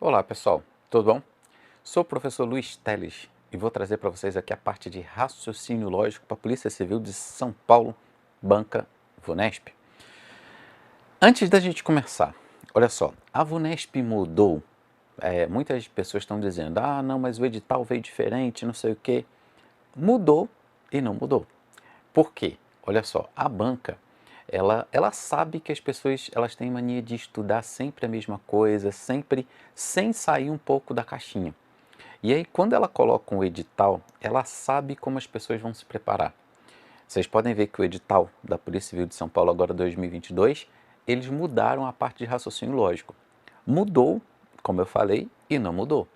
Olá pessoal, tudo bom? Sou o professor Luiz Teles e vou trazer para vocês aqui a parte de raciocínio lógico para a Polícia Civil de São Paulo, Banca VUNESP. Antes da gente começar, olha só, a VUNESP mudou. Muitas pessoas estão dizendo, não, mas o edital veio diferente, não sei o quê. Mudou e não mudou. Por quê? Olha só, a banca, ela sabe que as pessoas elas têm mania de estudar sempre a mesma coisa, sempre sem sair um pouco da caixinha. E aí, quando ela coloca um edital, ela sabe como as pessoas vão se preparar. Vocês podem ver que o edital da Polícia Civil de São Paulo, agora 2022, eles mudaram a parte de raciocínio lógico. Mudou, como eu falei, e não mudou.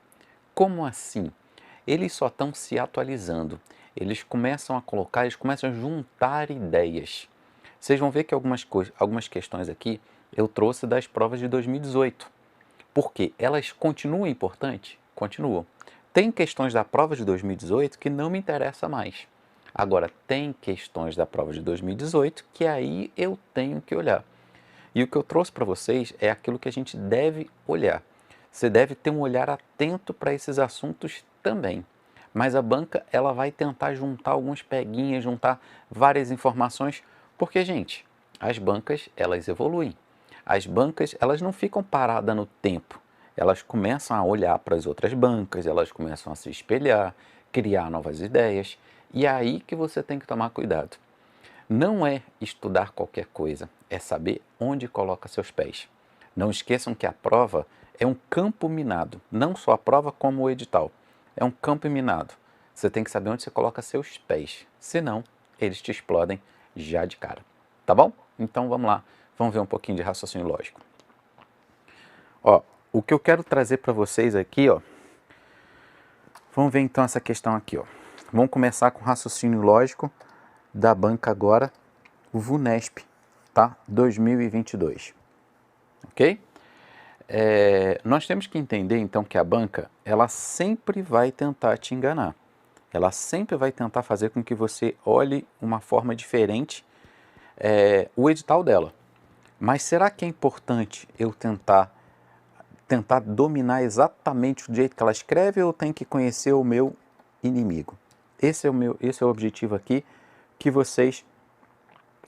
Como assim? Eles só estão se atualizando. Eles começam a colocar, eles começam a juntar ideias. Vocês vão ver que algumas questões aqui eu trouxe das provas de 2018. Por quê? Elas continuam importantes? Continuam. Tem questões da prova de 2018 que não me interessa mais. Agora, tem questões da prova de 2018 que aí eu tenho que olhar. E o que eu trouxe para vocês é aquilo que a gente deve olhar. Você deve ter um olhar atento para esses assuntos também. Mas a banca, ela vai tentar juntar alguns peguinhas, juntar várias informações, porque, gente, as bancas, elas evoluem. As bancas, elas não ficam paradas no tempo. Elas começam a olhar para as outras bancas, elas começam a se espelhar, criar novas ideias. E é aí que você tem que tomar cuidado. Não é estudar qualquer coisa, é saber onde coloca seus pés. Não esqueçam que a prova é um campo minado, não só a prova como o edital. É um campo minado. Você tem que saber onde você coloca seus pés, senão eles te explodem já de cara. Tá bom? Então vamos lá, vamos ver um pouquinho de raciocínio lógico. Ó, o que eu quero trazer para vocês aqui, ó, vamos ver então essa questão aqui, ó. Vamos começar com raciocínio lógico da banca agora, o VUNESP, tá? 2022, ok? Nós temos que entender então que a banca, ela sempre vai tentar te enganar. Ela sempre vai tentar fazer com que você olhe uma forma diferente o edital dela. Mas será que é importante eu tentar dominar exatamente o jeito que ela escreve ou eu tenho que conhecer o meu inimigo? Esse é o objetivo aqui, que vocês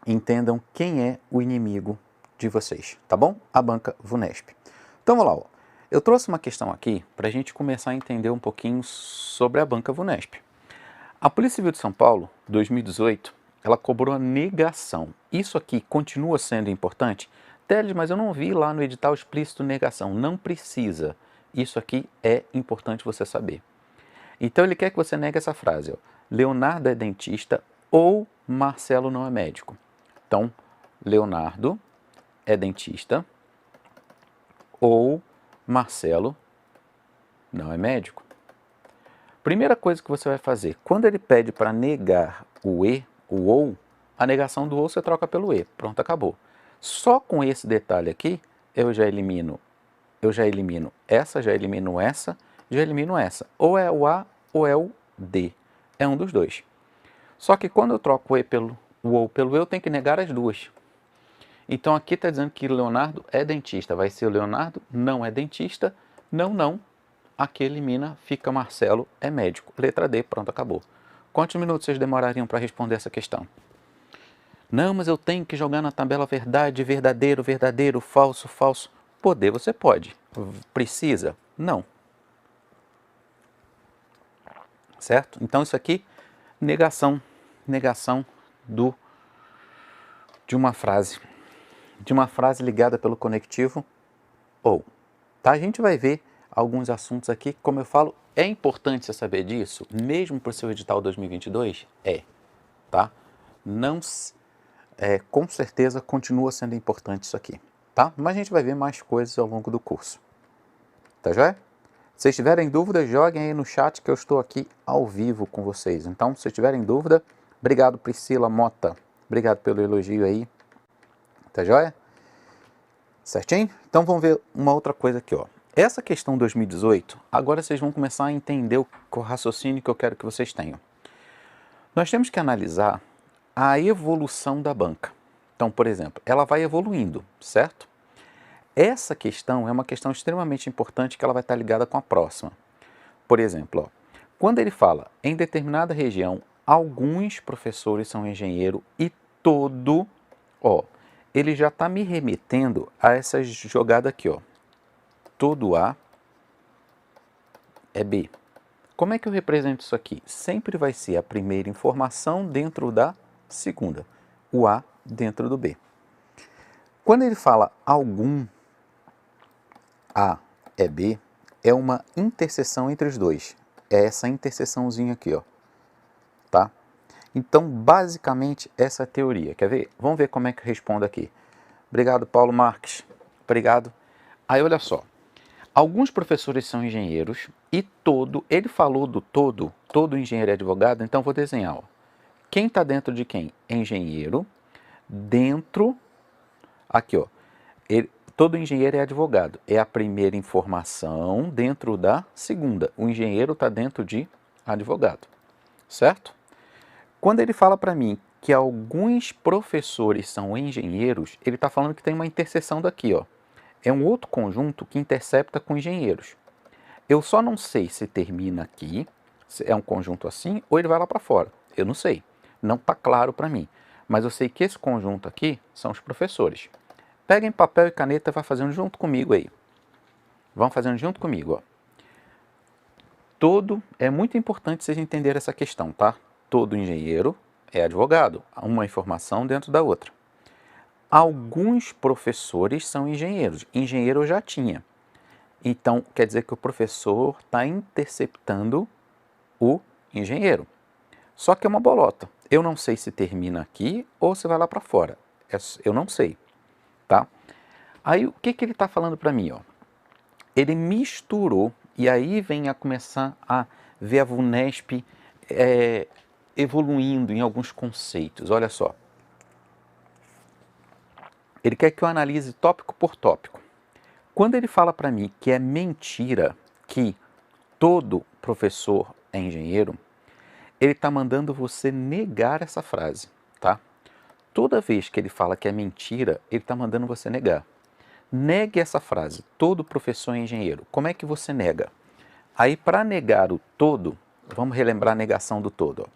entendam quem é o inimigo de vocês, tá bom? A banca VUNESP. Então vamos lá, ó. Eu trouxe uma questão aqui para a gente começar a entender um pouquinho sobre a banca VUNESP. A Polícia Civil de São Paulo, 2018, ela cobrou a negação. Isso aqui continua sendo importante? Teles, mas eu não vi lá no edital explícito negação. Não precisa. Isso aqui é importante você saber. Então ele quer que você negue essa frase, ó. Leonardo é dentista ou Marcelo não é médico. Então, Leonardo é dentista ou Marcelo não é médico. Primeira coisa que você vai fazer, quando ele pede para negar o e, o ou, a negação do ou você troca pelo e. Pronto, acabou. Só com esse detalhe aqui, eu já elimino essa, já elimino essa, já elimino essa. Ou é o a ou é o d. É um dos dois. Só que quando eu troco o ou pelo e, eu tenho que negar as duas. Então aqui está dizendo que Leonardo é dentista. Vai ser o Leonardo não é dentista. Não, não. Aqui elimina, fica Marcelo é médico. Letra D, pronto, acabou. Quantos minutos vocês demorariam para responder essa questão? Não, mas eu tenho que jogar na tabela verdade, verdadeiro, verdadeiro, falso, falso. Poder você pode. Precisa? Não. Certo? Então isso aqui, negação de uma frase ligada pelo conectivo ou. Tá? A gente vai ver alguns assuntos aqui, como eu falo, é importante você saber disso, mesmo para o seu edital 2022? Tá? Não, com certeza continua sendo importante isso aqui, tá? Mas a gente vai ver mais coisas ao longo do curso, tá joia? Se vocês tiverem dúvida, joguem aí no chat que eu estou aqui ao vivo com vocês. Então, se tiverem dúvida, obrigado Priscila Mota, obrigado pelo elogio aí, tá joia? Certinho? Então vamos ver uma outra coisa aqui, ó. Essa questão 2018, agora vocês vão começar a entender o raciocínio que eu quero que vocês tenham. Nós temos que analisar a evolução da banca. Então, por exemplo, ela vai evoluindo, certo? essa questão é uma questão extremamente importante que ela vai estar ligada com a próxima. Por exemplo, ó, quando ele fala em determinada região, alguns professores são engenheiro e todo, ó, ele já está me remetendo a essa jogada aqui, ó. Todo A é B. Como é que eu represento isso aqui? Sempre vai ser a primeira informação dentro da segunda, o A dentro do B. Quando ele fala algum A é B, é uma interseção entre os dois. É essa interseçãozinha aqui, ó. Tá? Então, basicamente, essa é a teoria. Quer ver? Vamos ver como é que eu respondo aqui. Obrigado, Paulo Marques. Obrigado. Aí, olha só. Alguns professores são engenheiros e ele falou do todo engenheiro é advogado, então vou desenhar. Ó. Quem está dentro de quem? Engenheiro, dentro, aqui ó, todo engenheiro é advogado, é a primeira informação dentro da segunda. O engenheiro está dentro de advogado, certo? Quando ele fala para mim que alguns professores são engenheiros, ele está falando que tem uma interseção daqui, ó. É um outro conjunto que intercepta com engenheiros. Eu só não sei se termina aqui, se é um conjunto assim, ou ele vai lá para fora. Eu não sei. Não está claro para mim. Mas eu sei que esse conjunto aqui são os professores. Peguem papel e caneta e vá fazendo junto comigo aí. Vão fazendo junto comigo, ó. É muito importante vocês entenderem essa questão, tá? Todo engenheiro é advogado. Uma informação dentro da outra. Alguns professores são engenheiros. Engenheiro eu já tinha. Então, quer dizer que o professor está interceptando o engenheiro. Só que é uma bolota. Eu não sei se termina aqui ou se vai lá para fora. Eu não sei. Tá? Aí, o que ele está falando para mim? Ó? Ele misturou, e aí vem a começar a ver a VUNESP evoluindo em alguns conceitos. Olha só. Ele quer que eu analise tópico por tópico. Quando ele fala para mim que é mentira que todo professor é engenheiro, ele está mandando você negar essa frase, tá? Toda vez que ele fala que é mentira, ele está mandando você negar. Negue essa frase, todo professor é engenheiro. Como é que você nega? Aí, para negar o todo, vamos relembrar a negação do todo.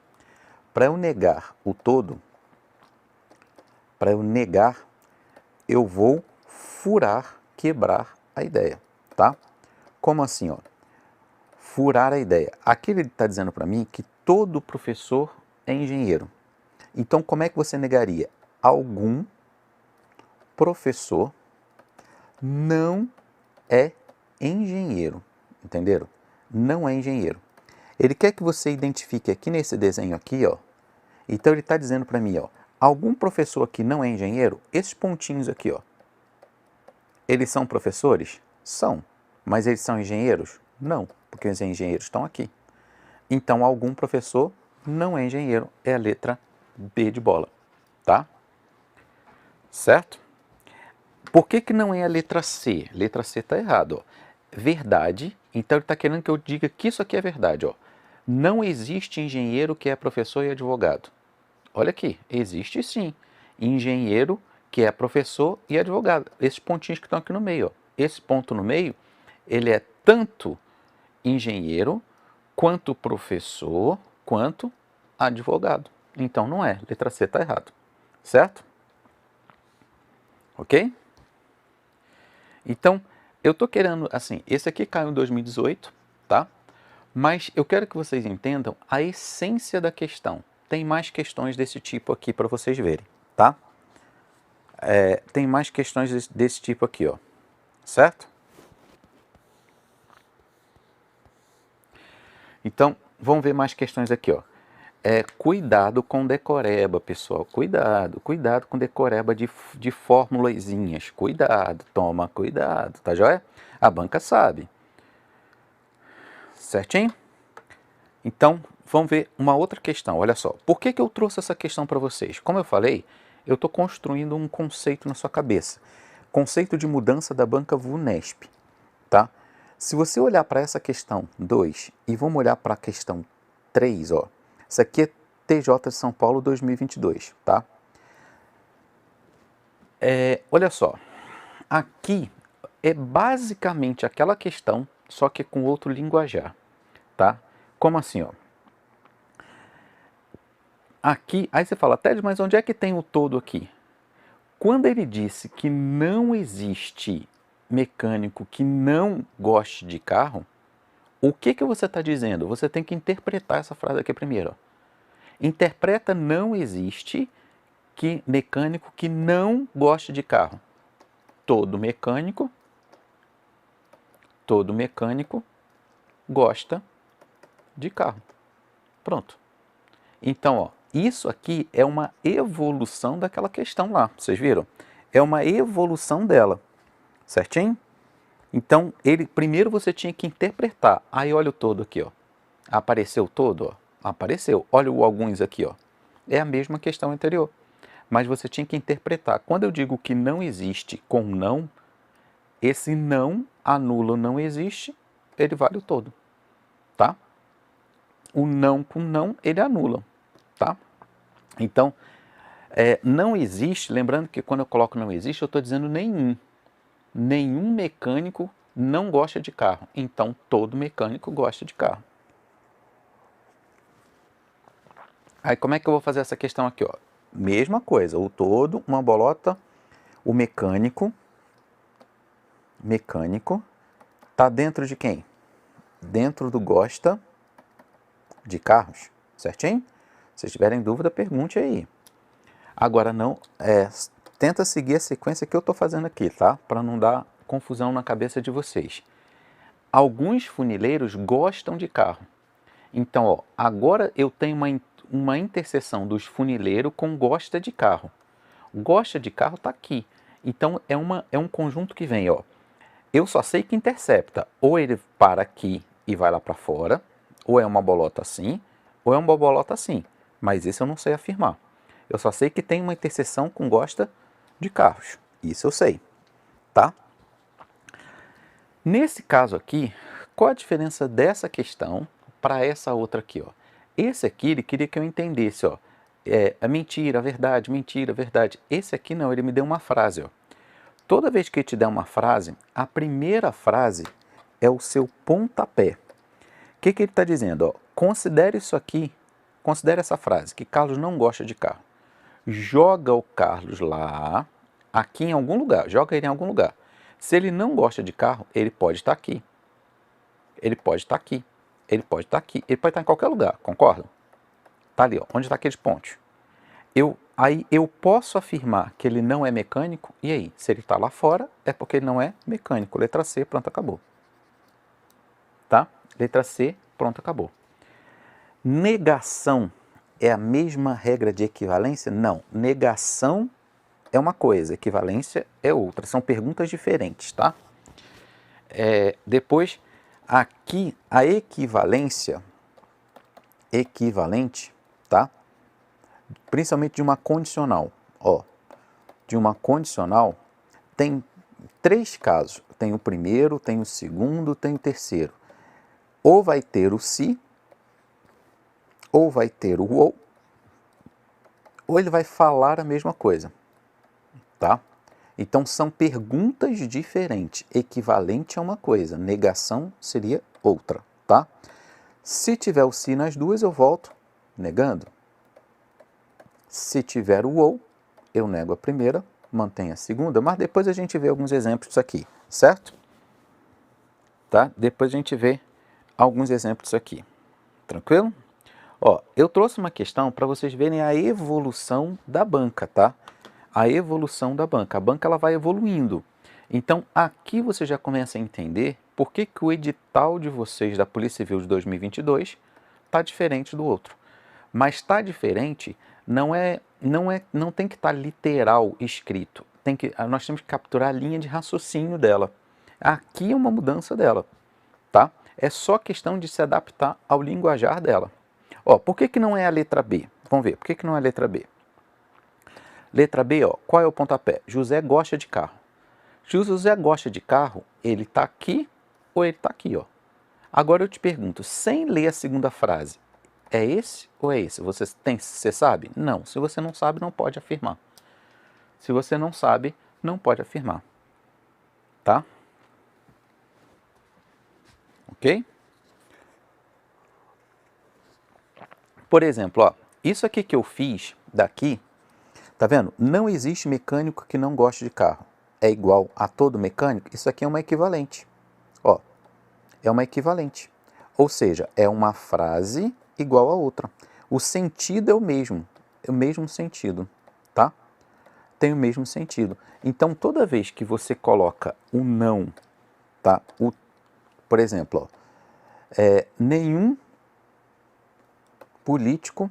Para eu negar o todo, eu vou furar, quebrar a ideia, tá? Como assim, ó? Furar a ideia. Aqui ele está dizendo para mim que todo professor é engenheiro. Então, como é que você negaria? Algum professor não é engenheiro, entenderam? Não é engenheiro. Ele quer que você identifique aqui nesse desenho aqui, ó. Então, ele está dizendo para mim, ó, algum professor que não é engenheiro, esses pontinhos aqui, ó, eles são professores? São. Mas eles são engenheiros? Não, porque os engenheiros estão aqui. Então, algum professor não é engenheiro, é a letra B de bola, tá? Certo? Por que não é a letra C? Letra C está errado, ó. Verdade, então ele está querendo que eu diga que isso aqui é verdade, ó. Não existe engenheiro que é professor e advogado. Olha aqui, existe sim. Engenheiro que é professor e advogado. Esses pontinhos que estão aqui no meio, ó. Esse ponto no meio, ele é tanto engenheiro, quanto professor, quanto advogado. Então não é, letra C está errado, certo? Ok? Então, eu estou querendo, assim, esse aqui caiu em 2018, tá? Mas eu quero que vocês entendam a essência da questão. Tem mais questões desse tipo aqui para vocês verem, tá? Tem mais questões desse tipo aqui, ó, certo? Então, vamos ver mais questões aqui, ó. Cuidado com decoreba, pessoal. Cuidado com decoreba de formulazinhas. Cuidado, toma cuidado, tá joia? A banca sabe. Certinho? Então, vamos ver uma outra questão. Olha só, por que eu trouxe essa questão para vocês? Como eu falei, eu estou construindo um conceito na sua cabeça. Conceito de mudança da banca VUNESP, tá? Se você olhar para essa questão 2 e vamos olhar para a questão 3, ó. Isso aqui é TJ de São Paulo 2022, tá? Olha só, aqui é basicamente aquela questão, só que com outro linguajar, tá? Como assim, ó? Aqui, aí você fala, Teles, mas onde é que tem o todo aqui? Quando ele disse que não existe mecânico que não goste de carro, o que você está dizendo? Você tem que interpretar essa frase aqui primeiro. Ó. Interpreta não existe mecânico que não goste de carro. Todo mecânico gosta de carro. Pronto. Então, ó, isso aqui é uma evolução daquela questão lá. Vocês viram? É uma evolução dela. Certinho? Então, primeiro você tinha que interpretar. Aí olha o todo aqui, ó. Apareceu o todo, ó. Apareceu. Olha o alguns aqui, ó. É a mesma questão anterior. Mas você tinha que interpretar. Quando eu digo que não existe com não, esse não anula o não existe, ele vale o todo. Tá? O não com não, ele anula. Tá? Então, não existe, lembrando que quando eu coloco não existe, eu estou dizendo nenhum. Nenhum mecânico não gosta de carro. Então, todo mecânico gosta de carro. Aí, como é que eu vou fazer essa questão aqui? Ó? Mesma coisa, o todo, uma bolota, o mecânico está dentro de quem? Dentro do gosta de carros, certinho? Se tiverem dúvida, pergunte aí. Agora, não, tenta seguir a sequência que eu estou fazendo aqui, tá? Para não dar confusão na cabeça de vocês. Alguns funileiros gostam de carro. Então, ó, agora eu tenho uma interseção dos funileiros com gosta de carro. Gosta de carro está aqui. Então, é um conjunto que vem, ó. Eu só sei que intercepta. Ou ele para aqui e vai lá para fora, ou é uma bolota assim, ou é uma bolota assim. Mas isso eu não sei afirmar. Eu só sei que tem uma interseção com gosta de carros. Isso eu sei, tá? Nesse caso aqui, qual a diferença dessa questão para essa outra aqui, ó? Esse aqui ele queria que eu entendesse, ó. É mentira, verdade, mentira, verdade. Esse aqui não, ele me deu uma frase, ó. Toda vez que ele te der uma frase, a primeira frase é o seu pontapé. O que ele está dizendo? Ó, considere isso aqui, considere essa frase, que Carlos não gosta de carro. Joga o Carlos lá, aqui em algum lugar, joga ele em algum lugar. Se ele não gosta de carro, ele pode estar aqui. Ele pode estar aqui. Ele pode estar aqui. Ele pode estar em qualquer lugar, concorda? Tá ali, ó, onde está aqueles pontos. Aí eu posso afirmar que ele não é mecânico, e aí? Se ele está lá fora, é porque ele não é mecânico. Letra C, pronto, acabou. Tá? Letra C, pronto, acabou. Negação é a mesma regra de equivalência? Não. Negação é uma coisa, equivalência é outra. São perguntas diferentes, tá? Depois, aqui, a equivalência, equivalente, tá? Principalmente de uma condicional. Ó, de uma condicional, tem 3 casos. Tem o primeiro, tem o segundo, tem o terceiro. Ou vai ter o se, ou vai ter o ou ele vai falar a mesma coisa, tá? Então são perguntas diferentes. Equivalente é uma coisa, negação seria outra, tá? Se tiver o se nas duas, eu volto negando. Se tiver o ou, eu nego a primeira, mantenho a segunda, mas depois a gente vê alguns exemplos disso aqui, certo? Tá? Depois a gente vê alguns exemplos disso aqui. Tranquilo? Ó, eu trouxe uma questão para vocês verem a evolução da banca, tá? A evolução da banca. A banca ela vai evoluindo. Então, aqui você já começa a entender por que o edital de vocês da Polícia Civil de 2022 está diferente do outro. Mas está diferente, não tem que estar literal escrito. Nós temos que capturar a linha de raciocínio dela. Aqui é uma mudança dela, tá? É só questão de se adaptar ao linguajar dela. Ó, por que não é a letra B? Vamos ver, por que não é a letra B? Letra B, ó, qual é o pontapé? José gosta de carro. Se o José gosta de carro, ele está aqui ou ele está aqui, ó. Agora eu te pergunto, sem ler a segunda frase, é esse ou é esse? Você sabe? Não. Se você não sabe, não pode afirmar. Se você não sabe, não pode afirmar. Tá? Ok? Por exemplo, ó, isso aqui que eu fiz daqui, tá vendo? Não existe mecânico que não goste de carro. É igual a todo mecânico? Isso aqui é uma equivalente. Ó, é uma equivalente. Ou seja, é uma frase igual a outra. O sentido é o mesmo sentido, tá? Tem o mesmo sentido. Então, toda vez que você coloca o não, tá? Por exemplo, ó, nenhum político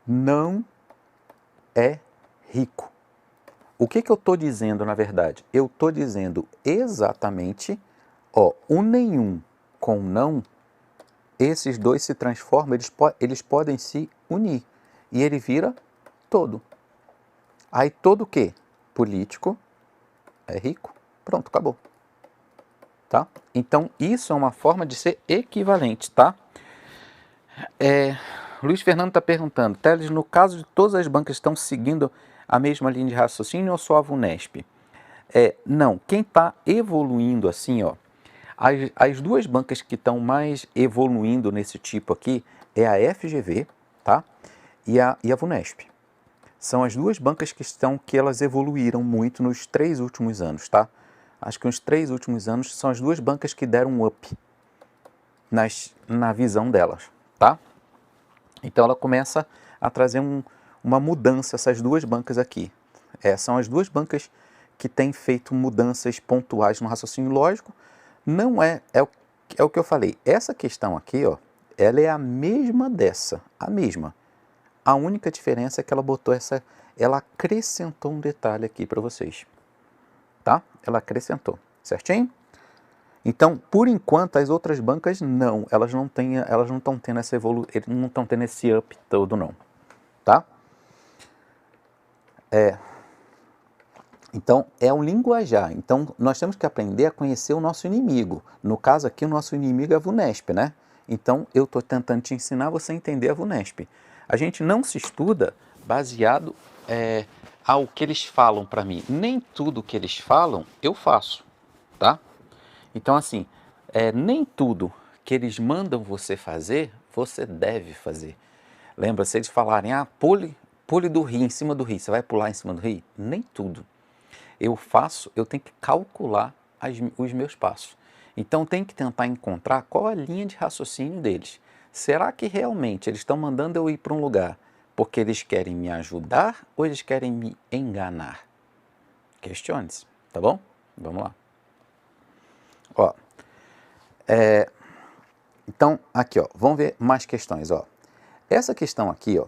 não é rico. O que eu estou dizendo, na verdade? Eu estou dizendo exatamente, ó, o nenhum com não, esses dois se transformam, eles podem se unir. E ele vira todo. Aí todo o quê? Político é rico. Pronto, acabou. Tá? Então, isso é uma forma de ser equivalente, tá? Luiz Fernando está perguntando, Teles, no caso de todas as bancas estão seguindo a mesma linha de raciocínio ou só a VUNESP? Não, quem está evoluindo assim, ó, as duas bancas que estão mais evoluindo nesse tipo aqui é a FGV, tá? E a VUNESP. São as duas bancas que elas evoluíram muito nos 3 últimos anos, tá? Acho que nos 3 últimos anos são as duas bancas que deram um up na visão delas, tá? Então ela começa a trazer uma mudança, essas duas bancas aqui. São as duas bancas que têm feito mudanças pontuais no raciocínio lógico. Não é o que eu falei. Essa questão aqui, ó, ela é a mesma dessa, a mesma. A única diferença é que ela acrescentou um detalhe aqui para vocês, tá? Ela acrescentou, certinho? Então, por enquanto, as outras bancas não, elas não estão tendo essa não estão tendo esse up todo não, tá? Então, é um linguajar. Então, nós temos que aprender a conhecer o nosso inimigo. No caso aqui, o nosso inimigo é a VUNESP, né? Então, eu estou tentando te ensinar você a entender a VUNESP. A gente não se estuda baseado ao que eles falam para mim. Nem tudo que eles falam, eu faço, tá? Então, assim, nem tudo que eles mandam você fazer, você deve fazer. Lembra, se eles falarem, pule do rio, em cima do rio, você vai pular em cima do rio? Nem tudo. Eu tenho que calcular os meus passos. Então, tem que tentar encontrar qual a linha de raciocínio deles. Será que realmente eles estão mandando eu ir para um lugar porque eles querem me ajudar ou eles querem me enganar? Questione-se, tá bom? Vamos lá. Ó, então, aqui, ó, vamos ver mais questões, ó. Essa questão aqui, ó,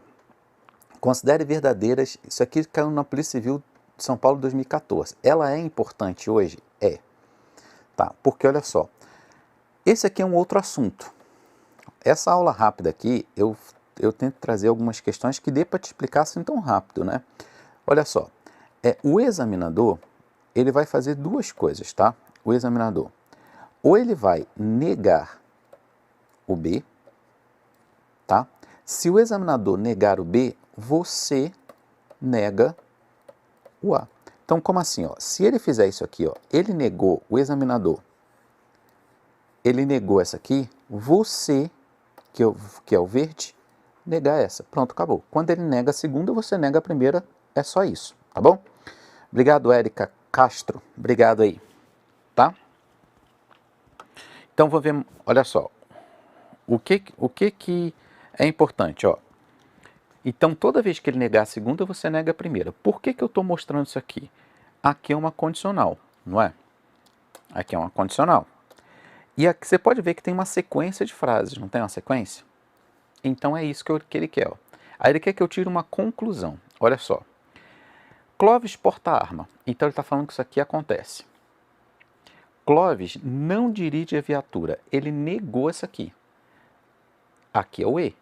considere verdadeiras, isso aqui caiu na Polícia Civil de São Paulo 2014. Ela é importante hoje? É. Tá, porque olha só, esse aqui é um outro assunto. Essa aula rápida aqui, eu tento trazer algumas questões que dê para te explicar assim tão rápido, né? Olha só, o examinador, ele vai fazer duas coisas, tá? O examinador, ou ele vai negar o B, tá? Se o examinador negar o B, você nega o A. Então, como assim, ó? Se ele fizer isso aqui, ó, ele negou, o examinador, ele negou essa aqui, você, que é o verde, negar essa. Pronto, acabou. Quando ele nega a segunda, você nega a primeira, é só isso, tá bom? Obrigado, Érica Castro. Obrigado aí, tá? Então, vou ver, olha só, o que é importante, ó. Então, toda vez que ele negar a segunda, você nega a primeira. Por que eu estou mostrando isso aqui? Aqui é uma condicional, não é? Aqui é uma condicional. E aqui você pode ver que tem uma sequência de frases, não tem uma sequência? Então, é isso que ele quer, ó. Aí ele quer que eu tire uma conclusão. Olha só. Clóvis porta arma. Então, ele está falando que isso aqui acontece. Clóvis não dirige a viatura. Ele negou essa aqui. Aqui é o E.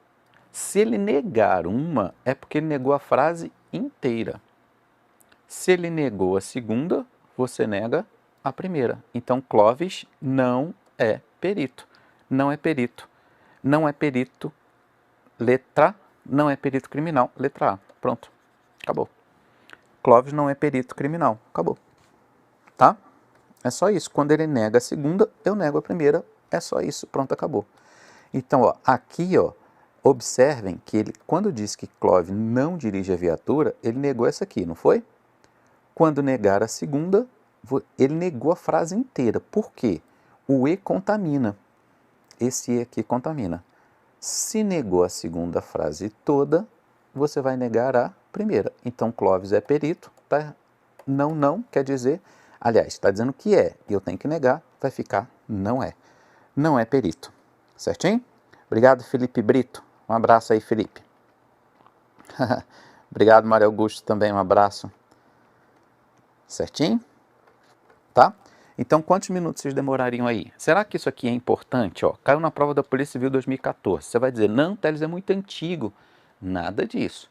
Se ele negar uma, é porque ele negou a frase inteira. Se ele negou a segunda, você nega a primeira. Então, Clóvis não é perito. Não é perito. Não é perito, letra A. Não é perito criminal, letra A. Pronto. Acabou. Clóvis não é perito criminal. Acabou. Tá? É só isso. Quando ele nega a segunda, eu nego a primeira. É só isso. Pronto, acabou. Então, ó, aqui, ó, observem que ele, quando disse que Clóvis não dirige a viatura, ele negou essa aqui, não foi? Quando negar a segunda, ele negou a frase inteira. Por quê? O E contamina. Esse E aqui contamina. Se negou a segunda frase toda, você vai negar a primeira. Então, Clóvis é perito, tá? Não quer dizer, aliás, está dizendo que é, e eu tenho que negar, vai ficar não é. Não é perito. Certinho? Obrigado, Felipe Brito. Um abraço aí, Felipe. Obrigado, Mário Augusto, também um abraço. Certinho? Tá? Então, quantos minutos vocês demorariam aí? Será que isso aqui é importante? Ó, caiu na prova da Polícia Civil 2014. Você vai dizer, não, Teles, é muito antigo. Nada disso.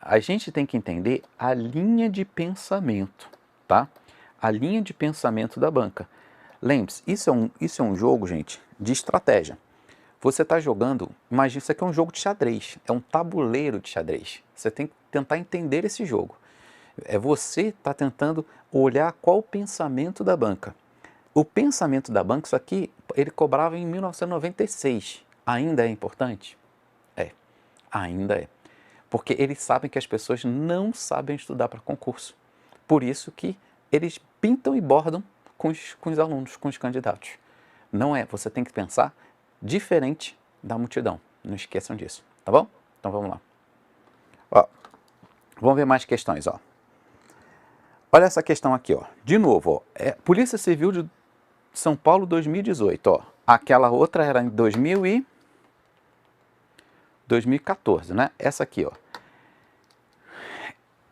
A gente tem que entender a linha de pensamento, tá? A linha de pensamento da banca. Lembre-se, isso é um jogo, gente, de estratégia. Você está jogando, imagina, isso aqui é um jogo de xadrez, é um tabuleiro de xadrez. Você tem que tentar entender esse jogo. Você está tentando olhar qual o pensamento da banca. O pensamento da banca, isso aqui, ele cobrava em 1996. Ainda é importante? É, ainda é. Porque eles sabem que as pessoas não sabem estudar para concurso. Por isso que eles pintam e bordam com os alunos, com os candidatos. Não é, você tem que pensar diferente da multidão. Não esqueçam disso, tá bom? Então vamos lá. Ó, vamos ver mais questões, ó. Olha essa questão aqui, ó. De novo, ó. Polícia Civil de São Paulo 2018, ó. Aquela outra era em 2014, né? Essa aqui, ó.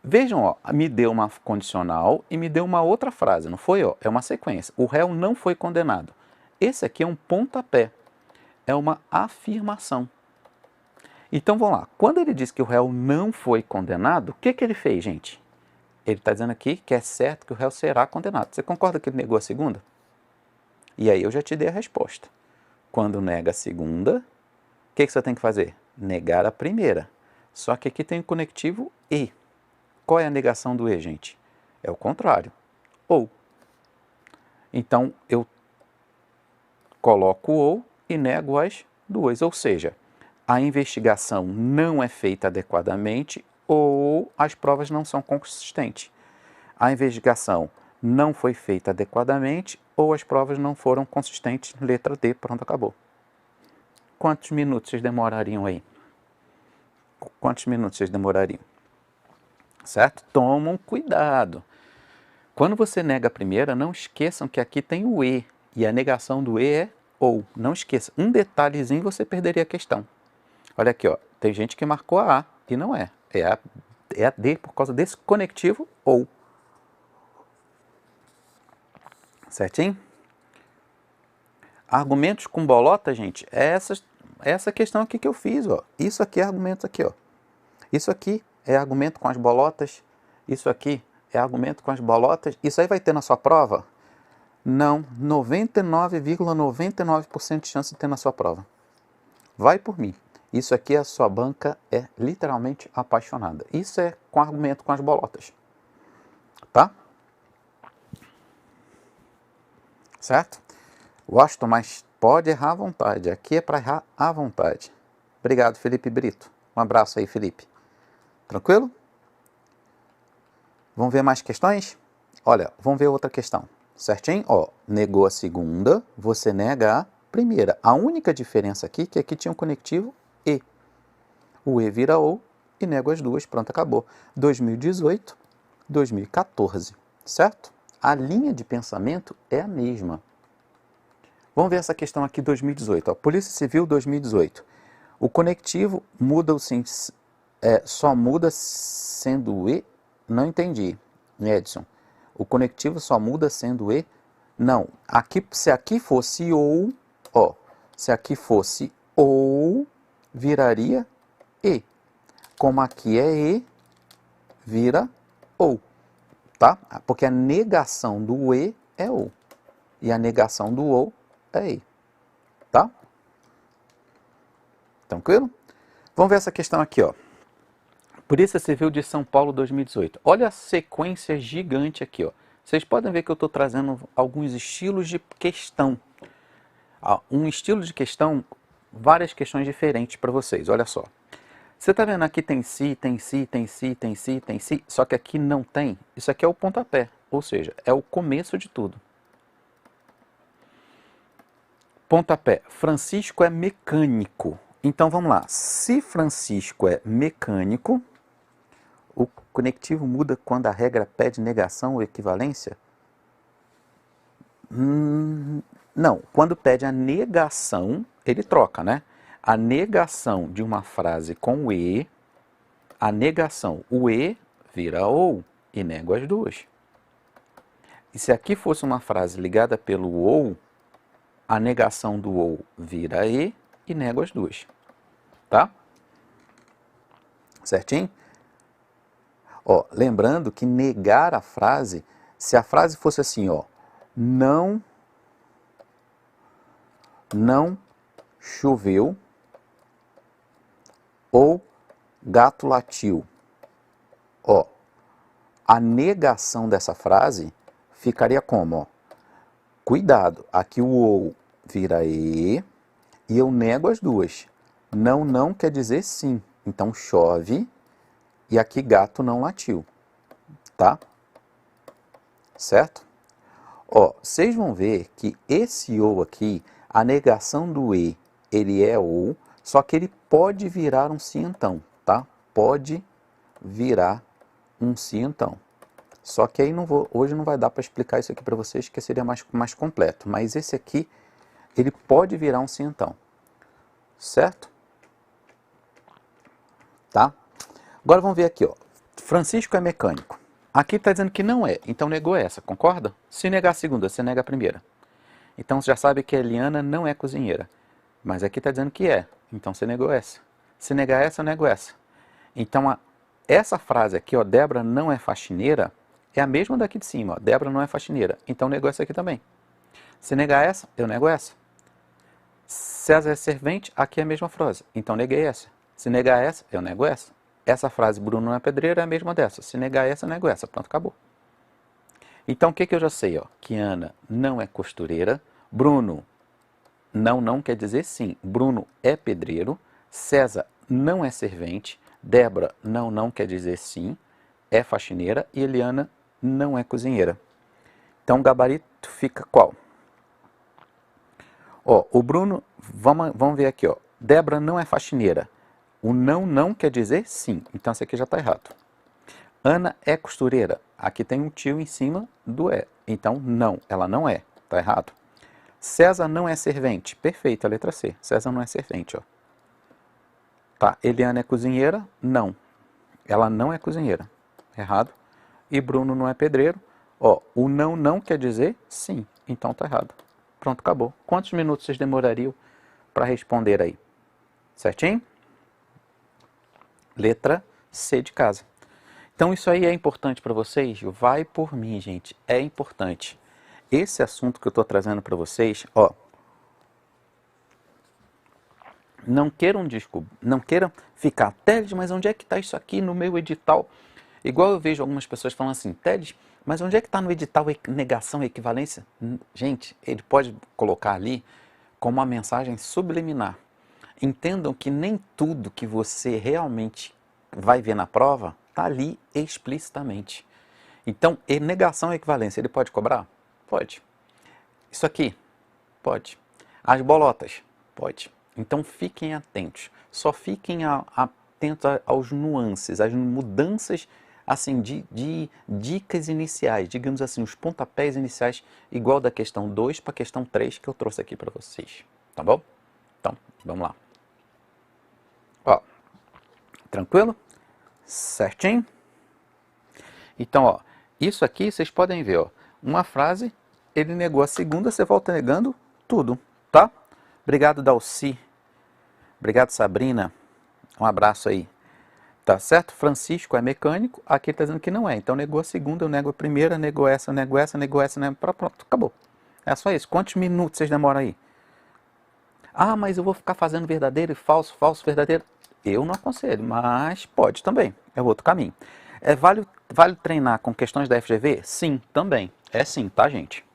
Vejam, ó, me deu uma condicional e me deu uma outra frase, não foi? Ó? É uma sequência. O réu não foi condenado. Esse aqui é um pontapé. É uma afirmação. Então, vamos lá. Quando ele diz que o réu não foi condenado, o que ele fez, gente? Ele está dizendo aqui que é certo que o réu será condenado. Você concorda que ele negou a segunda? E aí eu já te dei a resposta. Quando nega a segunda, o que você tem que fazer? Negar a primeira. Só que aqui tem o conectivo e. Qual é a negação do e, gente? É o contrário. Ou. Então, eu coloco ou e nego as duas. Ou seja, a investigação não é feita adequadamente ou as provas não são consistentes. A investigação não foi feita adequadamente ou as provas não foram consistentes. Letra D, pronto, acabou. Quantos minutos vocês demorariam aí? Quantos minutos vocês demorariam? Certo? Tomam cuidado. Quando você nega a primeira, não esqueçam que aqui tem o E. E a negação do E é ou. Não esqueça. Um detalhezinho você perderia a questão. Olha aqui, ó. Tem gente que marcou a A e não é. É a D por causa desse conectivo ou. Certinho? Argumentos com bolota, gente, é essa questão aqui que eu fiz, ó. Isso aqui é argumento aqui, ó. Isso aqui é argumento com as bolotas. Isso aqui é argumento com as bolotas. Isso aí vai ter na sua prova? Não, 99,99% de chance de ter na sua prova. Vai por mim. Isso aqui, a sua banca é literalmente apaixonada. Isso é com argumento com as bolotas. Tá? Certo? Washington, mas pode errar à vontade. Aqui é para errar à vontade. Obrigado, Felipe Brito. Um abraço aí, Felipe. Tranquilo? Vamos ver mais questões? Olha, vamos ver outra questão. Certinho? Ó, negou a segunda, você nega a primeira. A única diferença aqui é que aqui tinha um conectivo E. O E vira ou e nego as duas. Pronto, acabou. 2018, 2014. Certo? A linha de pensamento é a mesma. Vamos ver essa questão aqui, 2018. Ó. Polícia Civil 2018. O conectivo muda só muda sendo E? Não entendi, Edson. O conectivo só muda sendo E? Não. Aqui, se aqui fosse ou, ó, se aqui fosse ou, viraria E. Como aqui é E, vira ou. Tá? Porque a negação do E é ou. E a negação do ou é E. Tá? Tranquilo? Vamos ver essa questão aqui, ó. Polícia Civil de São Paulo 2018. Olha a sequência gigante aqui, ó. Vocês podem ver que eu estou trazendo alguns estilos de questão. Um estilo de questão, várias questões diferentes para vocês, olha só. Você está vendo aqui tem se, tem se, tem se, tem se, tem se, só que aqui não tem. Isso aqui é o pontapé, ou seja, é o começo de tudo. Pontapé, Francisco é mecânico. Então vamos lá, se Francisco é mecânico, o conectivo muda quando a regra pede negação ou equivalência? Não, quando pede a negação, ele troca, né? A negação de uma frase com o e, a negação, o e vira ou e nego as duas. E se aqui fosse uma frase ligada pelo ou, a negação do ou vira e nego as duas. Tá? Certinho? Ó, lembrando que negar a frase, se a frase fosse assim, ó, não choveu ou gato latiu. Ó, a negação dessa frase ficaria como? Ó, cuidado, aqui o ou vira e eu nego as duas. Não quer dizer sim. Então chove e aqui gato não latiu. Tá? Certo? Ó, vocês vão ver que esse ou aqui, a negação do e, ele é ou, só que ele pode virar um sim então, tá? Pode virar um sim então. Só que aí hoje não vai dar para explicar isso aqui para vocês, que seria mais completo. Mas esse aqui, ele pode virar um sim então. Certo? Tá? Agora vamos ver aqui, ó. Francisco é mecânico. Aqui está dizendo que não é, então negou essa, concorda? Se negar a segunda, você nega a primeira. Então você já sabe que a Eliana não é cozinheira. Mas aqui está dizendo que é, então você negou essa. Se negar essa, eu nego essa. Então essa frase aqui, ó, Débora não é faxineira, é a mesma daqui de cima, ó, Débora não é faxineira. Então negou essa aqui também. Se negar essa, eu nego essa. César é servente, aqui é a mesma frase, então neguei essa. Se negar essa, eu nego essa. Essa frase, Bruno não é pedreiro, é a mesma dessa. Se negar essa, eu nego essa. Pronto, acabou. Então, o que eu já sei? Ó? Que Ana não é costureira. Bruno, não quer dizer sim. Bruno é pedreiro. César não é servente. Débora, não quer dizer sim. É faxineira. E Eliana não é cozinheira. Então, o gabarito fica qual? Ó, o Bruno, vamos ver aqui, ó. Débora não é faxineira. O não quer dizer sim. Então, isso aqui já está errado. Ana é costureira. Aqui tem um tio em cima do é. Então, não, ela não é. Está errado. César não é servente. Perfeito, a letra C. César não é servente, ó. Tá, Eliana é cozinheira? Não. Ela não é cozinheira. Errado. E Bruno não é pedreiro? Ó, o não quer dizer sim. Então, está errado. Pronto, acabou. Quantos minutos vocês demorariam para responder aí? Certinho? Letra C de casa. Então isso aí é importante para vocês? Vai por mim, gente. É importante. Esse assunto que eu estou trazendo para vocês, ó. Não queiram ficar, Teles, mas onde é que está isso aqui no meu edital? Igual eu vejo algumas pessoas falando assim, Teles, mas onde é que está no edital negação e equivalência? Gente, ele pode colocar ali como uma mensagem subliminar. Entendam que nem tudo que você realmente vai ver na prova está ali explicitamente. Então, negação e equivalência, ele pode cobrar? Pode. Isso aqui? Pode. As bolotas? Pode. Então, fiquem atentos. Só fiquem atentos aos nuances, às mudanças assim, de dicas iniciais, digamos assim, os pontapés iniciais, igual da questão 2 para a questão 3 que eu trouxe aqui para vocês. Tá bom? Então, vamos lá. Ó, tranquilo? Certinho? Então, ó, isso aqui vocês podem ver, ó, uma frase, ele negou a segunda, você volta negando tudo, tá? Obrigado, Dalci. Obrigado, Sabrina. Um abraço aí. Tá certo? Francisco é mecânico, aqui está dizendo que não é. Então, negou a segunda, eu nego a primeira, negou essa, nego essa, negou essa, nego... Pronto, acabou. É só isso. Quantos minutos vocês demoram aí? Ah, mas eu vou ficar fazendo verdadeiro e falso, falso, verdadeiro. Eu não aconselho, mas pode também. É outro caminho. Vale treinar com questões da FGV? Sim, também. É sim, tá, gente?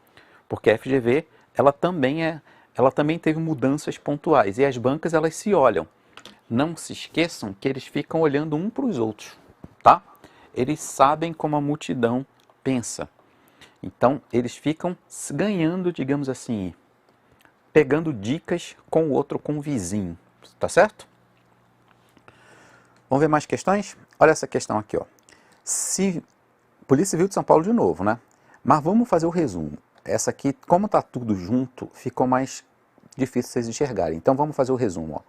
Porque a FGV, ela também teve mudanças pontuais e as bancas elas se olham. Não se esqueçam que eles ficam olhando um para os outros, tá? Eles sabem como a multidão pensa. Então, eles ficam ganhando, digamos assim, pegando dicas com o outro, com o vizinho, tá certo? Vamos ver mais questões? Olha essa questão aqui, ó. Polícia Civil de São Paulo de novo, né? Mas vamos fazer o resumo. Essa aqui, como tá tudo junto, ficou mais difícil vocês enxergarem. Então vamos fazer o resumo, ó.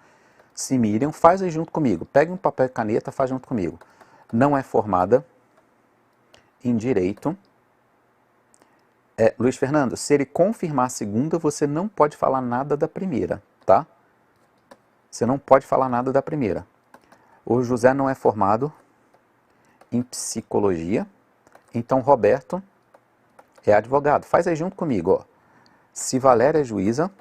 Se Miriam, faz aí junto comigo. Pega um papel e caneta, faz junto comigo. Não é formada em direito. Luiz Fernando, se ele confirmar a segunda, você não pode falar nada da primeira, tá? Você não pode falar nada da primeira. O José não é formado em psicologia. Então Roberto é advogado. Faz aí junto comigo, ó. Se Valéria é juíza,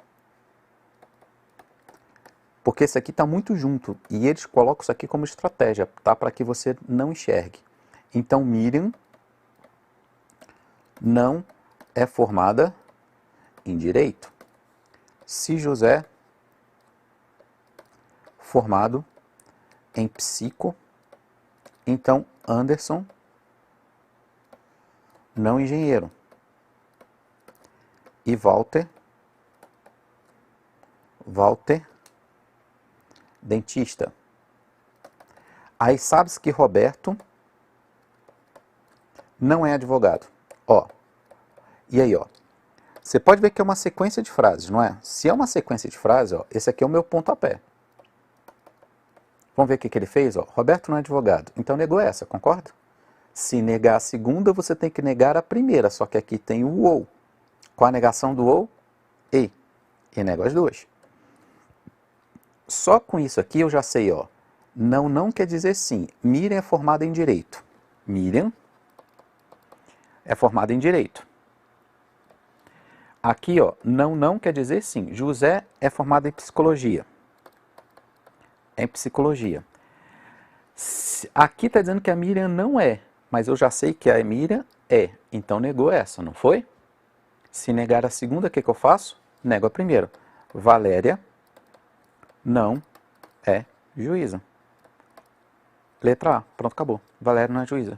porque esse aqui está muito junto e eles colocam isso aqui como estratégia, tá? Para que você não enxergue. Então Miriam não é formada em direito. Se José formado em psico, então Anderson não engenheiro. E Walter dentista. Aí sabe-se que Roberto não é advogado. Ó. E aí, ó. Você pode ver que é uma sequência de frases, não é? Se é uma sequência de frases, ó, esse aqui é o meu pontapé. Vamos ver o que ele fez, ó. Roberto não é advogado. Então negou essa, concorda? Se negar a segunda, você tem que negar a primeira, só que aqui tem o ou. Qual a negação do ou? E nego as duas. Só com isso aqui eu já sei, ó. Não quer dizer sim. Miriam é formada em direito. Miriam é formada em direito. Aqui, ó, não quer dizer sim. José é formado em psicologia. Em psicologia. Aqui está dizendo que a Miriam não é, mas eu já sei que a Miriam é. Então negou essa, não foi? Se negar a segunda, o que eu faço? Nego a primeira. Valéria não é juíza. Letra A. Pronto, acabou. Valéria não é juíza.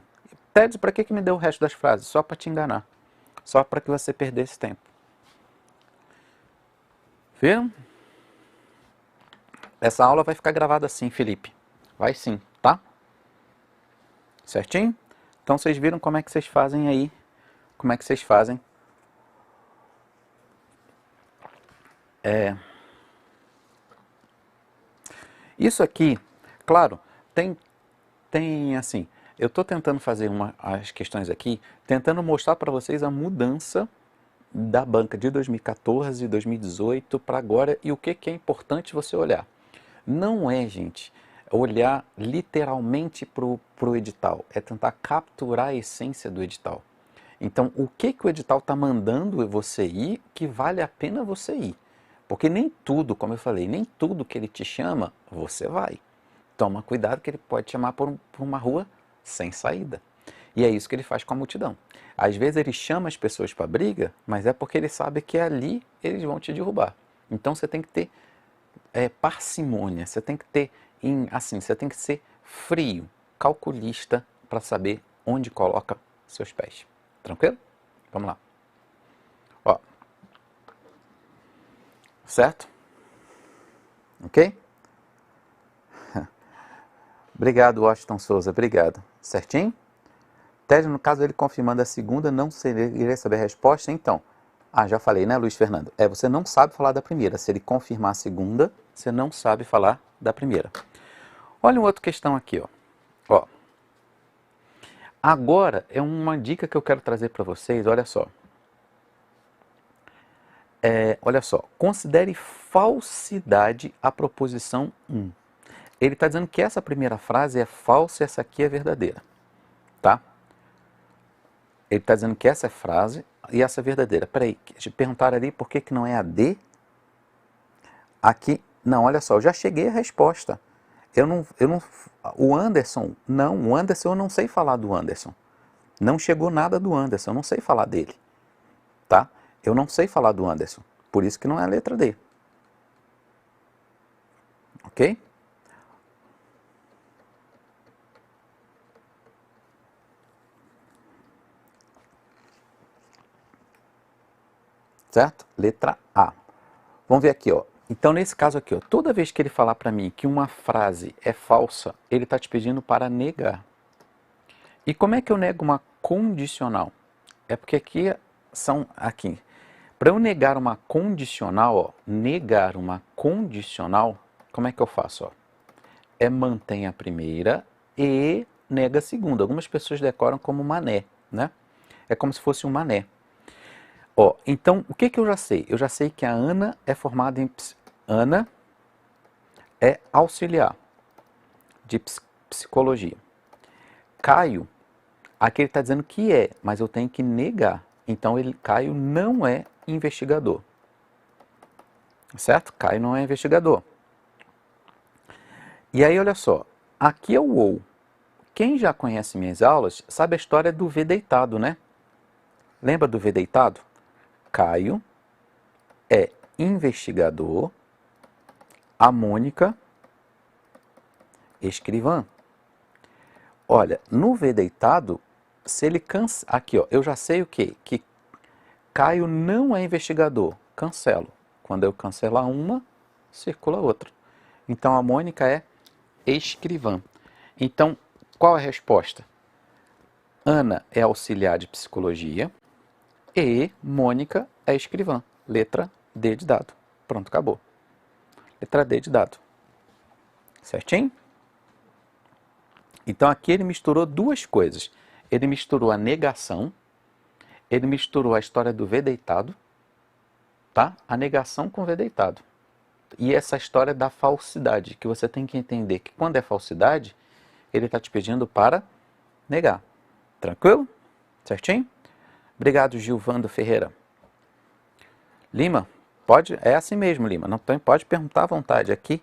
Ted, para que me deu o resto das frases? Só para te enganar. Só para que você perdesse tempo. Viram? Essa aula vai ficar gravada assim, Felipe. Vai sim, tá? Certinho? Então vocês viram como é que vocês fazem aí? Como é que vocês fazem? Isso aqui, claro, tem assim, eu estou tentando fazer as questões aqui, tentando mostrar para vocês a mudança da banca de 2014 e 2018 para agora e o que é importante você olhar. Não é, gente, olhar literalmente para o edital, é tentar capturar a essência do edital. Então, o que o edital está mandando você ir que vale a pena você ir? Porque nem tudo, como eu falei, nem tudo que ele te chama, você vai. Toma cuidado que ele pode te chamar por uma rua sem saída. E é isso que ele faz com a multidão. Às vezes ele chama as pessoas para briga, mas é porque ele sabe que ali eles vão te derrubar. Então você tem que ter parcimônia, você tem que ter, você tem que ser frio, calculista para saber onde coloca seus pés. Tranquilo? Vamos lá. Ó. Certo? Ok? Obrigado, Washington Souza. Obrigado. Certinho? Ted, no caso, ele confirmando a segunda, não iria saber a resposta, então. Já falei, né, Luiz Fernando? Você não sabe falar da primeira. Se ele confirmar a segunda, você não sabe falar da primeira. Olha uma outra questão aqui, ó. Agora é uma dica que eu quero trazer para vocês, olha só. Olha só, considere falsidade a proposição 1. Ele está dizendo que essa primeira frase é falsa e essa aqui é verdadeira, tá? Ele está dizendo que essa é frase e essa é verdadeira. Peraí, te perguntaram ali por que não é a D? Aqui, não, olha só, eu já cheguei à resposta. O Anderson eu não sei falar do Anderson. Não chegou nada do Anderson, eu não sei falar dele. tá? Eu não sei falar do Anderson, por isso que não é a letra D. Ok? Certo? Letra A. Vamos ver aqui, ó. Então, nesse caso aqui, ó, toda vez que ele falar para mim que uma frase é falsa, ele está te pedindo para negar. E como é que eu nego uma condicional? É porque aqui para eu negar uma condicional, ó, negar uma condicional, como é que eu faço, ó? É mantém a primeira e nega a segunda. Algumas pessoas decoram como mané, né? É como se fosse um mané. Ó, então, o que que eu já sei? Eu já sei que a Ana é formada em... Ana é auxiliar de psicologia. Caio, aqui ele está dizendo que é, mas eu tenho que negar. Então, Caio não é investigador. Certo? Caio não é investigador. E aí, olha só. Aqui é o ou. Quem já conhece minhas aulas sabe a história do V deitado, né? Lembra do V deitado? Caio é investigador, a Mônica, escrivã. Olha, no V deitado, se ele cansa... Aqui, ó, eu já sei o quê? Que Caio não é investigador. Cancelo. Quando eu cancelar uma, circula outra. Então, a Mônica é escrivã. Então, qual é a resposta? Ana é auxiliar de psicologia e Mônica é escrivã. Letra D de dado. Pronto, acabou. Letra D de dado. Certinho? Então, aqui ele misturou duas coisas. Ele misturou a negação, ele misturou a história do V deitado, tá? A negação com o V deitado. E essa história da falsidade, que você tem que entender que quando é falsidade, ele está te pedindo para negar. Tranquilo? Certinho? Obrigado, Gilvando Ferreira. Lima, pode, é assim mesmo, Lima. Não pode perguntar à vontade. Aqui,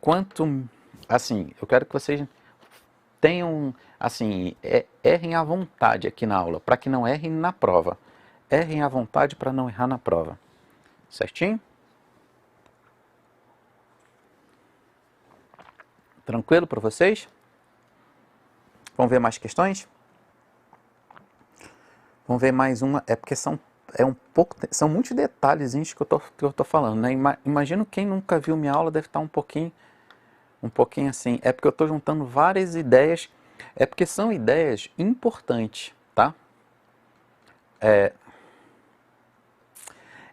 quanto, assim, eu quero que vocês tenham, assim, errem à vontade aqui na aula, para que não errem na prova. Errem à vontade para não errar na prova. Certinho? Tranquilo para vocês? Vamos ver mais questões? Vamos ver mais uma. É porque são muitos detalhezinhos que eu tô falando, né? Imagino quem nunca viu minha aula deve estar um pouquinho assim. É porque eu estou juntando várias ideias. É porque são ideias importantes, tá?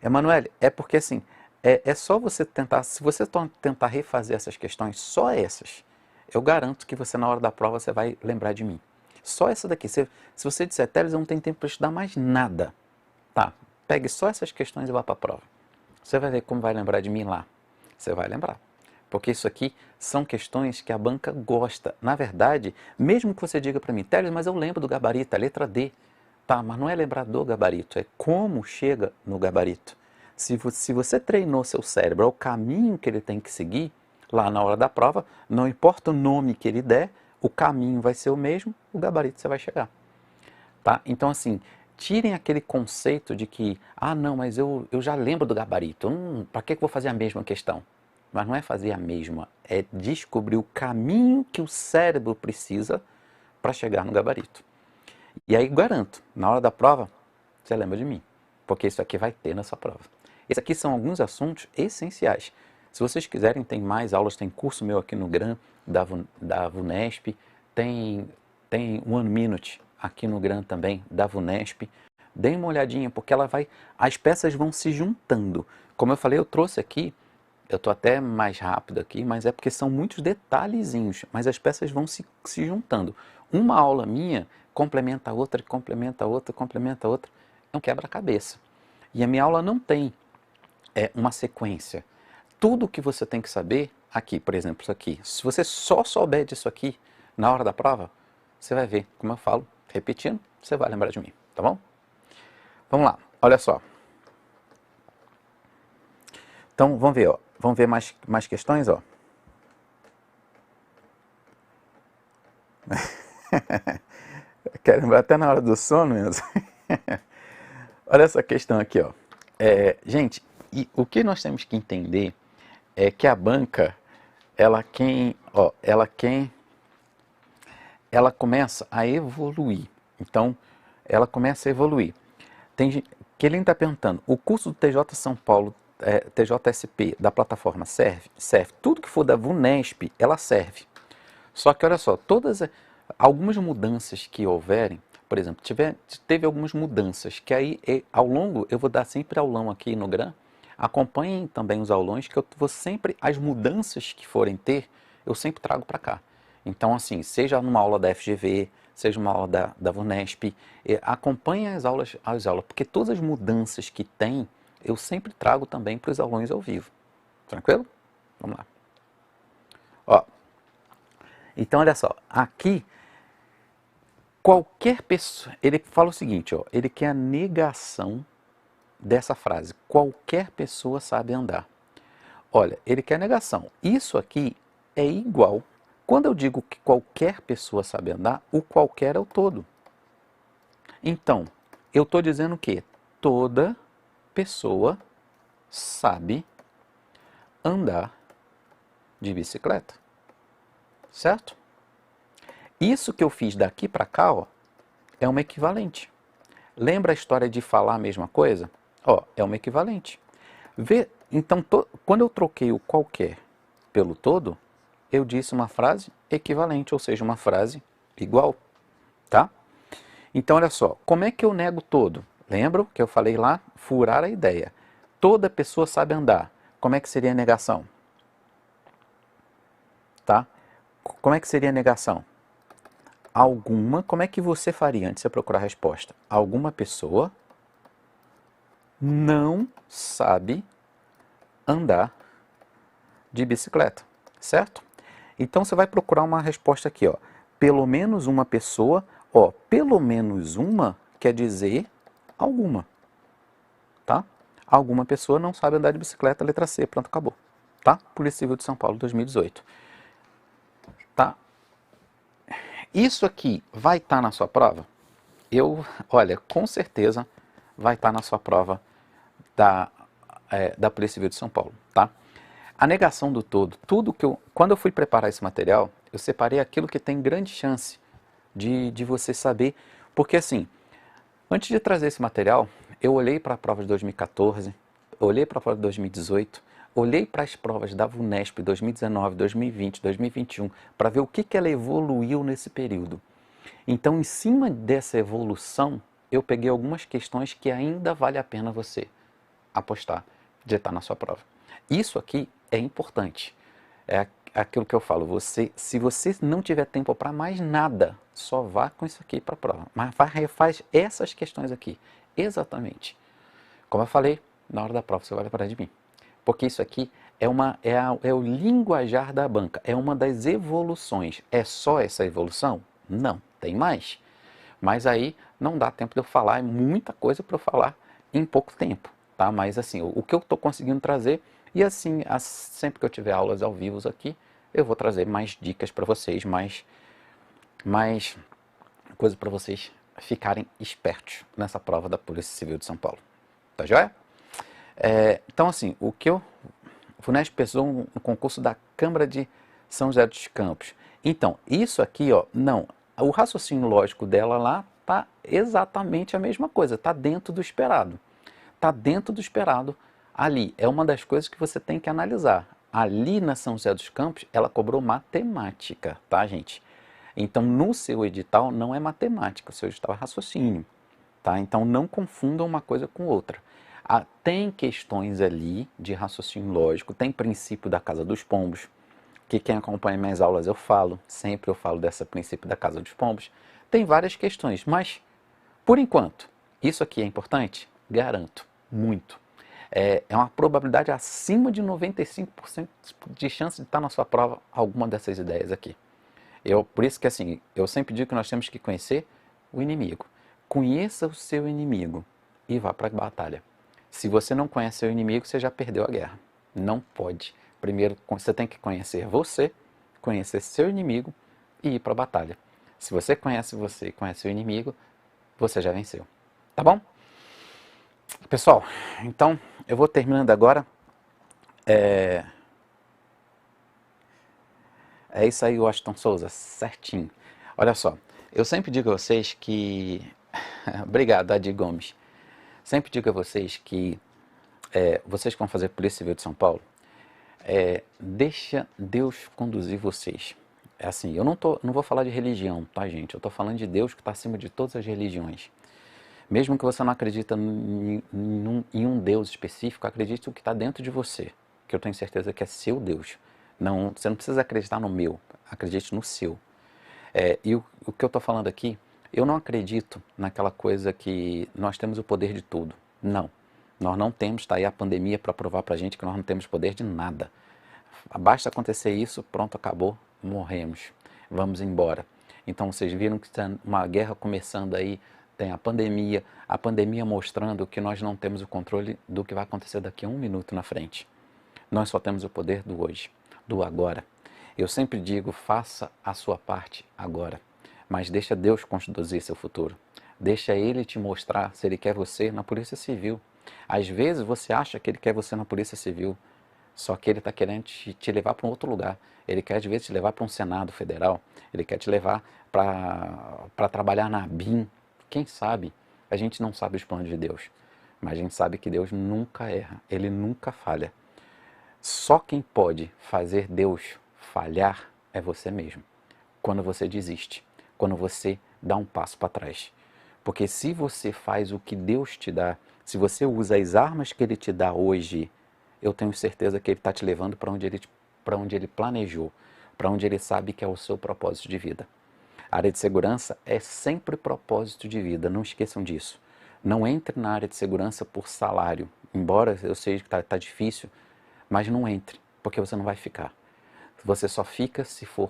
Emanuele, é porque assim, é só você tentar, se você tentar refazer essas questões, só essas, eu garanto que você na hora da prova você vai lembrar de mim. Só essa daqui. Se você disser, Teles, eu não tenho tempo para estudar mais nada. Tá, pegue só essas questões e vá para a prova. Você vai ver como vai lembrar de mim lá. Você vai lembrar. Porque isso aqui são questões que a banca gosta. Na verdade, mesmo que você diga para mim, Teles, mas eu lembro do gabarito, a letra D. Tá, mas não é lembrar do gabarito, é como chega no gabarito. Se você treinou seu cérebro ao caminho que ele tem que seguir, lá na hora da prova, não importa o nome que ele der, o caminho vai ser o mesmo, o gabarito você vai chegar. Tá? Então, assim, tirem aquele conceito de que, ah, não, mas eu já lembro do gabarito, para que eu vou fazer a mesma questão? Mas não é fazer a mesma, é descobrir o caminho que o cérebro precisa para chegar no gabarito. E aí garanto, na hora da prova, você lembra de mim, porque isso aqui vai ter na sua prova. Esses aqui são alguns assuntos essenciais. Se vocês quiserem, tem mais aulas, tem curso meu aqui no GRAM, da VUNESP, tem One Minute aqui no GRAM também, da VUNESP. Deem uma olhadinha, porque as peças vão se juntando. Como eu falei, eu trouxe aqui, eu estou até mais rápido aqui, mas é porque são muitos detalhezinhos, mas as peças vão se juntando. Uma aula minha complementa a outra, complementa a outra, complementa a outra. É um quebra-cabeça. E a minha aula não tem uma sequência. Tudo o que você tem que saber, aqui, por exemplo, isso aqui. Se você só souber disso aqui na hora da prova, você vai ver, como eu falo, repetindo, você vai lembrar de mim, tá bom? Vamos lá, olha só. Então, vamos ver, ó. Vamos ver mais questões, ó. Quero lembrar até na hora do sono mesmo. Olha essa questão aqui, ó. Gente, e o que nós temos que entender é que a banca, ela começa a evoluir. Então, ela começa a evoluir. Tem gente que ele está perguntando, o curso do TJ São Paulo, TJSP, da plataforma serve? Serve. Tudo que for da VUNESP, ela serve. Só que olha só, algumas mudanças que houverem, por exemplo, teve algumas mudanças, que aí ao longo, eu vou dar sempre aulão aqui no GRAM, acompanhem também os aulões, que eu vou sempre, as mudanças que forem ter, eu sempre trago para cá. Então assim, seja numa aula da FGV, seja uma aula da VUNESP, acompanhem as aulas, porque todas as mudanças que tem, eu sempre trago também para os aulões ao vivo. Tranquilo? Vamos lá. Ó, então olha só, aqui qualquer pessoa, ele fala o seguinte, ó, ele quer a negação dessa frase, qualquer pessoa sabe andar. Olha, ele quer a negação. Isso aqui é igual, quando eu digo que qualquer pessoa sabe andar, o qualquer é o todo. Então, eu estou dizendo que toda pessoa sabe andar de bicicleta, certo? Isso que eu fiz daqui para cá, ó, é uma equivalente. Lembra a história de falar a mesma coisa? Ó, é uma equivalente. Então, quando eu troquei o qualquer pelo todo, eu disse uma frase equivalente, ou seja, uma frase igual, tá? Então, olha só, como é que eu nego todo? Lembra que eu falei lá? Furar a ideia. Toda pessoa sabe andar. Como é que seria a negação? Tá? Como é que seria a negação? Alguma, como é que você faria antes de você procurar a resposta? Alguma pessoa não sabe andar de bicicleta, certo? Então você vai procurar uma resposta aqui, ó. Pelo menos uma pessoa, ó, pelo menos uma quer dizer alguma, tá? Alguma pessoa não sabe andar de bicicleta, letra C, pronto, acabou, tá? Polícia Civil de São Paulo, 2018, tá? Isso aqui vai estar na sua prova? Olha, com certeza vai estar na sua prova da Polícia Civil de São Paulo, tá? A negação do todo, quando eu fui preparar esse material, eu separei aquilo que tem grande chance de você saber, porque assim, antes de trazer esse material, eu olhei para a prova de 2014, olhei para a prova de 2018, olhei para as provas da VUNESP 2019, 2020, 2021, para ver o que ela evoluiu nesse período. Então, em cima dessa evolução, eu peguei algumas questões que ainda vale a pena você apostar de estar na sua prova. Isso aqui é importante. É aquilo que eu falo, se você não tiver tempo para mais nada, só vá com isso aqui para a prova. Mas faz essas questões aqui, exatamente. Como eu falei, na hora da prova você vai lembrar de mim. Porque isso aqui é o linguajar da banca, é uma das evoluções. É só essa evolução? Não, tem mais. Mas aí não dá tempo de eu falar, é muita coisa para eu falar em pouco tempo, tá? Mas assim, o que eu estou conseguindo trazer, e assim, sempre que eu tiver aulas ao vivo aqui, eu vou trazer mais dicas para vocês, mais coisa para vocês ficarem espertos nessa prova da Polícia Civil de São Paulo. Tá joia? Então assim, FUNESP pesou um concurso da Câmara de São José dos Campos. Então, isso aqui, ó, não, o raciocínio lógico dela lá tá exatamente a mesma coisa, tá dentro do esperado. Tá dentro do esperado ali. É uma das coisas que você tem que analisar. Ali na São José dos Campos, ela cobrou matemática, tá, gente? Então, no seu edital não é matemática, o seu edital é raciocínio, tá? Então, não confundam uma coisa com outra. Tem questões ali de raciocínio lógico, tem princípio da Casa dos Pombos, que quem acompanha minhas aulas eu falo, sempre eu falo desse princípio da Casa dos Pombos. Tem várias questões, mas, por enquanto, isso aqui é importante? Garanto, muito. É uma probabilidade acima de 95% de chance de estar na sua prova alguma dessas ideias aqui. Por isso que assim, eu sempre digo que nós temos que conhecer o inimigo. Conheça o seu inimigo e vá para a batalha. Se você não conhece seu inimigo, você já perdeu a guerra. Não pode. Primeiro, você tem que conhecer você, conhecer seu inimigo e ir para a batalha. Se você conhece e conhece seu inimigo, você já venceu. Tá bom? Pessoal, então eu vou terminando agora. É isso aí, Washington Souza, certinho. Olha só, eu sempre digo a vocês que. Obrigado, Adi Gomes. Sempre digo a vocês que vocês que vão fazer Polícia Civil de São Paulo, deixa Deus conduzir vocês. É assim, eu não vou falar de religião, tá, gente? Eu estou falando de Deus que está acima de todas as religiões. Mesmo que você não acredite em um Deus específico, acredite no que está dentro de você, que eu tenho certeza que é seu Deus. Não, você não precisa acreditar no meu, acredite no seu. E o que eu estou falando aqui, eu não acredito naquela coisa que nós temos o poder de tudo. Não, nós não temos, está aí a pandemia para provar para a gente que nós não temos poder de nada. Basta acontecer isso, pronto, acabou, morremos, vamos embora. Então vocês viram que está uma guerra começando aí, tem a pandemia mostrando que nós não temos o controle do que vai acontecer daqui a um minuto na frente. Nós só temos o poder do hoje, do agora. Eu sempre digo, faça a sua parte agora, mas deixa Deus conduzir seu futuro. Deixa Ele te mostrar se Ele quer você na Polícia Civil. Às vezes você acha que Ele quer você na Polícia Civil, só que Ele está querendo te levar para um outro lugar. Ele quer, às vezes, te levar para um Senado Federal. Ele quer te levar para trabalhar na ABIN. Quem sabe? A gente não sabe os planos de Deus, mas a gente sabe que Deus nunca erra. Ele nunca falha. Só quem pode fazer Deus falhar é você mesmo. Quando você desiste, quando você dá um passo para trás. Porque se você faz o que Deus te dá, se você usa as armas que Ele te dá hoje, eu tenho certeza que Ele está te levando para onde Ele planejou, para onde Ele sabe que é o seu propósito de vida. A área de segurança é sempre propósito de vida, não esqueçam disso. Não entre na área de segurança por salário, embora eu sei que está difícil, mas não entre, porque você não vai ficar. Você só fica se for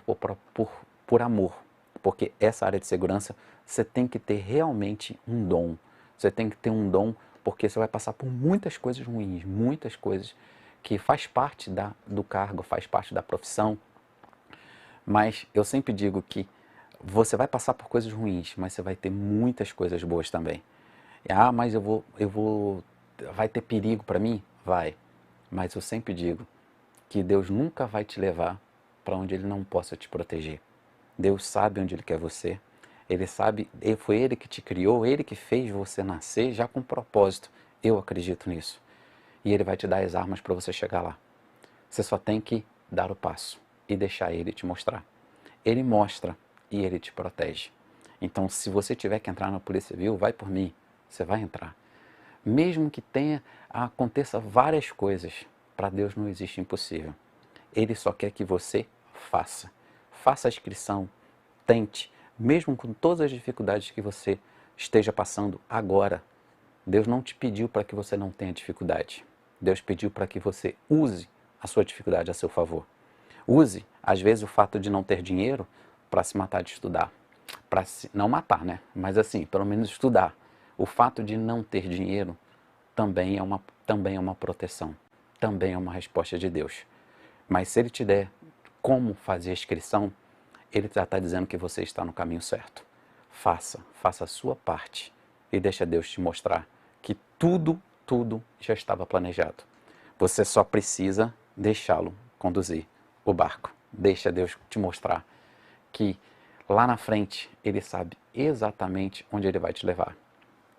por amor, porque essa área de segurança você tem que ter realmente um dom. Você tem que ter um dom porque você vai passar por muitas coisas ruins, muitas coisas que faz parte do cargo, faz parte da profissão. Mas eu sempre digo que você vai passar por coisas ruins, mas você vai ter muitas coisas boas também. Ah, mas vai ter perigo para mim? Vai. Mas eu sempre digo que Deus nunca vai te levar para onde Ele não possa te proteger. Deus sabe onde Ele quer você. Ele sabe, foi Ele que te criou, Ele que fez você nascer já com propósito. Eu acredito nisso. E Ele vai te dar as armas para você chegar lá. Você só tem que dar o passo e deixar Ele te mostrar. Ele mostra e Ele te protege. Então, se você tiver que entrar na Polícia Civil, vai por mim. Você vai entrar. Mesmo que aconteça várias coisas, para Deus não existe impossível. Ele só quer que você faça. Faça a inscrição, tente, mesmo com todas as dificuldades que você esteja passando agora. Deus não te pediu para que você não tenha dificuldade. Deus pediu para que você use a sua dificuldade a seu favor. Use, às vezes, o fato de não ter dinheiro para se matar de estudar. Para não matar, né? Mas assim, pelo menos estudar. O fato de não ter dinheiro também é uma proteção. Também é uma resposta de Deus. Mas se Ele te der como fazer a inscrição, Ele já está dizendo que você está no caminho certo. Faça a sua parte e deixa Deus te mostrar que tudo já estava planejado. Você só precisa deixá-lo conduzir o barco. Deixa Deus te mostrar que lá na frente Ele sabe exatamente onde Ele vai te levar.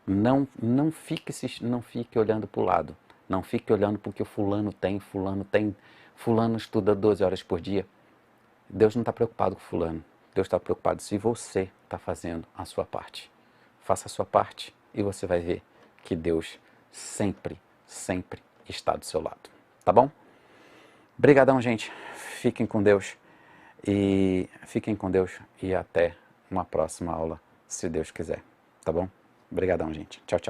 Não fique olhando para o lado. Não fique olhando para o que o fulano tem, fulano estuda 12 horas por dia. Deus não está preocupado com fulano. Deus está preocupado se você está fazendo a sua parte. Faça a sua parte e você vai ver que Deus sempre está do seu lado. Tá bom? Obrigadão, gente. Fiquem com Deus e até uma próxima aula, se Deus quiser. Tá bom? Obrigadão, gente. Tchau, tchau.